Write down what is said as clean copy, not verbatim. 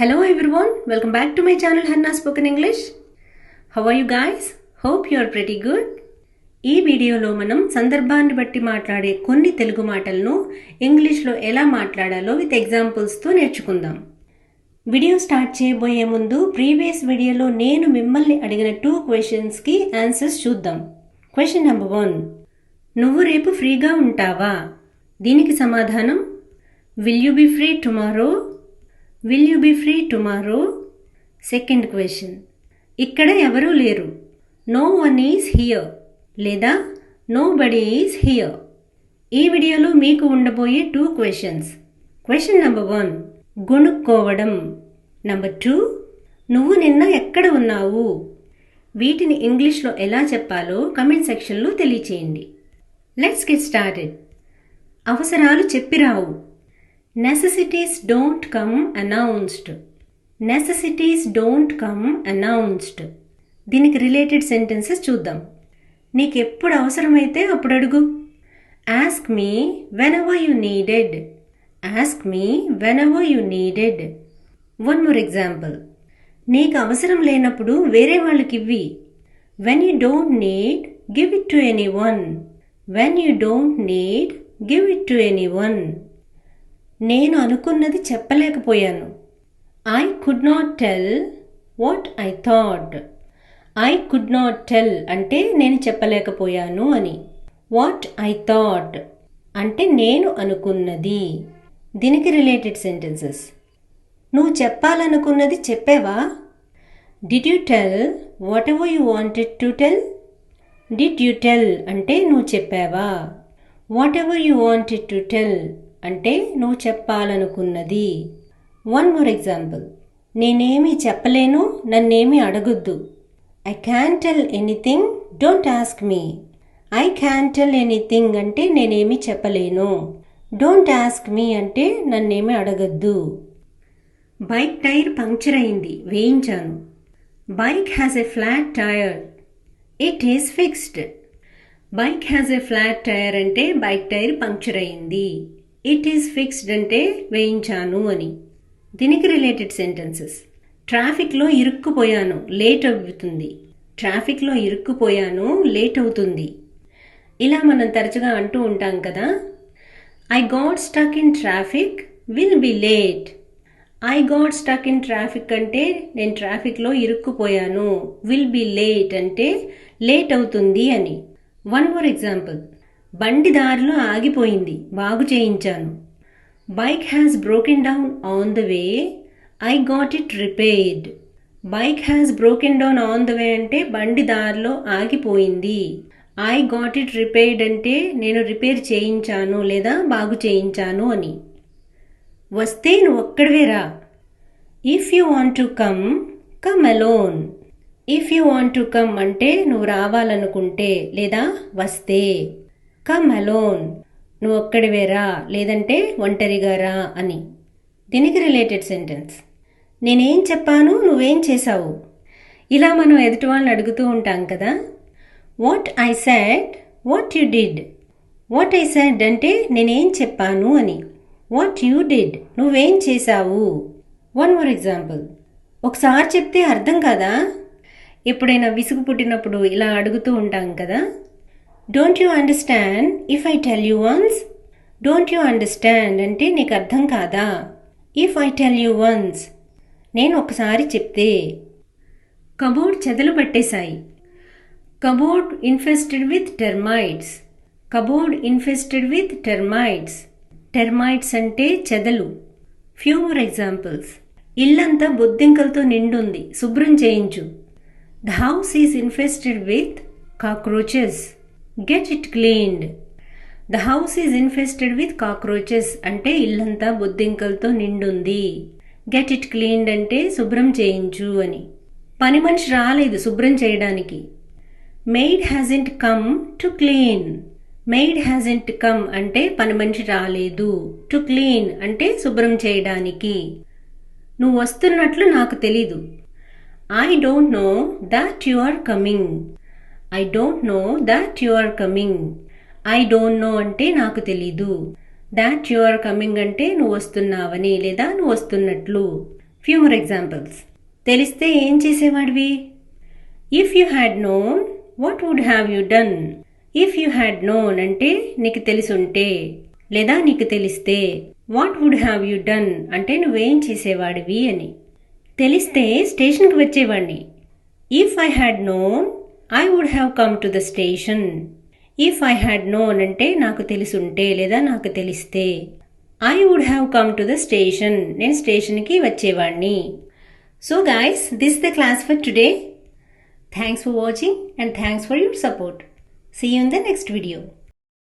Hello everyone, welcome back to my channel Hannah Spoken English. How are you guys? Hope you are pretty good. ఈ వీడియోలో మనం సందర్భాన్ని బట్టి మాట్లాడే కొన్ని తెలుగు మాటలను ఇంగ్లీష్లో ఎలా మాట్లాడాలో విత్ ఎగ్జాంపుల్స్తో నేర్చుకుందాం. వీడియో స్టార్ట్ చేయబోయే ముందు ప్రీవియస్ వీడియోలో నేను మిమ్మల్ని అడిగిన 2 క్వశ్చన్స్కి ఆన్సర్స్ చూద్దాం. క్వశ్చన్ నెంబర్ 1, నువ్వు రేపు ఫ్రీగా ఉంటావా? దీనికి సమాధానం will you be free tomorrow? Will you be free tomorrow? Second question, ఇక్కడ ఎవరూ లేరు. No one is here లేదా nobody is here. ఈ వీడియోలో మీకు ఉండబోయే 2 క్వశ్చన్స్. Question number 1, గొణుక్కోవడం. నెంబర్ 2, నువ్వు నిన్న ఎక్కడ ఉన్నావు? వీటిని ఇంగ్లీష్లో ఎలా చెప్పాలో కమెంట్ సెక్షన్లో తెలియచేయండి. Let's get started. అవసరాలు చెప్పిరావు. Necessities don't come announced. Necessities don't come announced. దీనికి రిలేటెడ్ సెంటెన్సెస్ చూద్దాం. నీకెప్పుడు అవసరమైతే అప్పుడు అడుగు. Ask me whenever you needed. Ask me whenever you needed. One more example. నీకు అవసరం లేనప్పుడు వేరే వాళ్ళకి ఇవ్వి. When you don't need, give it to anyone. When you don't need, give it to anyone. నేను అనుకున్నది చెప్పలేకపోయాను. I could not tell what I thought. I could not tell అంటే నేను చెప్పలేకపోయాను అని. What I thought అంటే నేను అనుకున్నది. దీనికి రిలేటెడ్ సెంటెన్సెస్. నువ్వు చెప్పాలనుకున్నది చెప్పావా? Did you tell whatever you wanted to tell? Did you tell అంటే నువ్వు చెప్పావా? Whatever you wanted to tell అంటే నువ్వు చెప్పాలనుకున్నది. One more example. నేనేమీ చెప్పలేను, నన్నేమీ అడగొద్దు. I can tell anything, don't ask me. I can tell anything అంటే నేనేమీ చెప్పలేను. డోంట్ ఆస్క్ మీ అంటే నన్నేమీ అడగద్దు. బైక్ టైర్ పంక్చర్ అయింది, వేయించాను. Bike has a flat tyre, it is fixed. Bike has a flat tyre అంటే బైక్ టైర్ పంక్చర్ అయింది. It is fixed అంటే వేయించాను అని. దీనికి రిలేటెడ్ సెంటెన్సెస్. ట్రాఫిక్లో ఇరుక్కుపోయాను, లేట్ అవుతుంది. ట్రాఫిక్లో ఇరుక్కుపోయాను, లేట్ అవుతుంది. ఇలా మనం తరచుగా అంటూ ఉంటాం కదా. I got stuck in traffic, will be late. I got stuck in traffic అంటే నేను ట్రాఫిక్లో ఇరుక్కుపోయాను. విల్ బి లేట్ అంటే లేట్ అవుతుంది అని. One more example. బండి దారిలో ఆగిపోయింది, బాగు చేయించాను. Bike has broken down on the way, I got it repaired. Bike has broken down on the way అంటే బండి దారిలో ఆగిపోయింది. ఐ గాట్ ఇట్ రిపేర్డ్ అంటే నేను రిపేర్ చేయించాను లేదా బాగు చేయించాను అని. వస్తే నువ్వు ఒక్కడివేరా. If you want to come, come alone. If you want to come అంటే నువ్వు రావాలనుకుంటే లేదా వస్తే. కమ్ అలోన్ నువ్వు ఒక్కడివేరా లేదంటే ఒంటరిగా రా అని. దీనికి రిలేటెడ్ సెంటెన్స్. నేనేం చెప్పాను, నువ్వేం చేశావు? ఇలా మనం ఎదుటి వాళ్ళని అడుగుతూ ఉంటాం కదా. What I said, what you did. What I said అంటే నేనేం చెప్పాను అని. వాట్ యు డిడ్ నువ్వేం చేశావు. One more example. ఒకసారి చెప్తే అర్థం కాదా? ఎప్పుడైనా విసుగు పుట్టినప్పుడు ఇలా అడుగుతూ ఉంటాం కదా. Don't you understand if I tell you once. Don't you understand అంటే నీకు అర్థం కాదా. If I tell you once నేను ఒకసారి చెప్తే. కబోర్డ్ చెదలు పట్టేశాయి. Cupboard infested with termites. Cupboard infested with termites. Termites అంటే చెదలు. Few more examples. ఇల్లంతా బొద్దింకలతో నిండుంది, శుభ్రం చేయించు. The house is infested with cockroaches, get it cleaned. The house is infested with cockroaches అంటే ఇల్లంతా బొద్దింకలతో నిండుంది. get it cleaned అంటే శుభ్రం చేయించు అని. పని మనిషి రాలేదు శుభ్రం చేయడానికి. maid hasn't come to clean. maid hasn't come అంటే పని మనిషి రాలేదు. to clean అంటే శుభ్రం చేయడానికి. నువ్వు వస్తున్నట్లు నాకు తెలీదు. I don't know that you are coming. I don't know that you are coming. I don't know అంటే నాకు తెలీదు. that you are coming అంటే నువ్వు వస్తున్నావని లేదా నువ్వు వస్తున్నట్లు. Few more examples. తెలిస్తే ఏం చేసేవాడివి? If you had known, what would have you done? If you had known అంటే నీకు తెలిసుంటే లేదా నీకు తెలిస్తే. What would have you done అంటే నువ్వేం చేసేవాడివి అని. తెలిస్తే స్టేషన్కి వచ్చేవాడిని. If I had known, I would have come to the station. If I had known అంటే నాకు తెలుసుంటే లేదా నాకు తెలిస్తే. I would have come to the station. నేను స్టేషన్కి వచ్చేవాడిని. So guys, this is the class for today. Thanks for watching and thanks for your support. See you in the next video.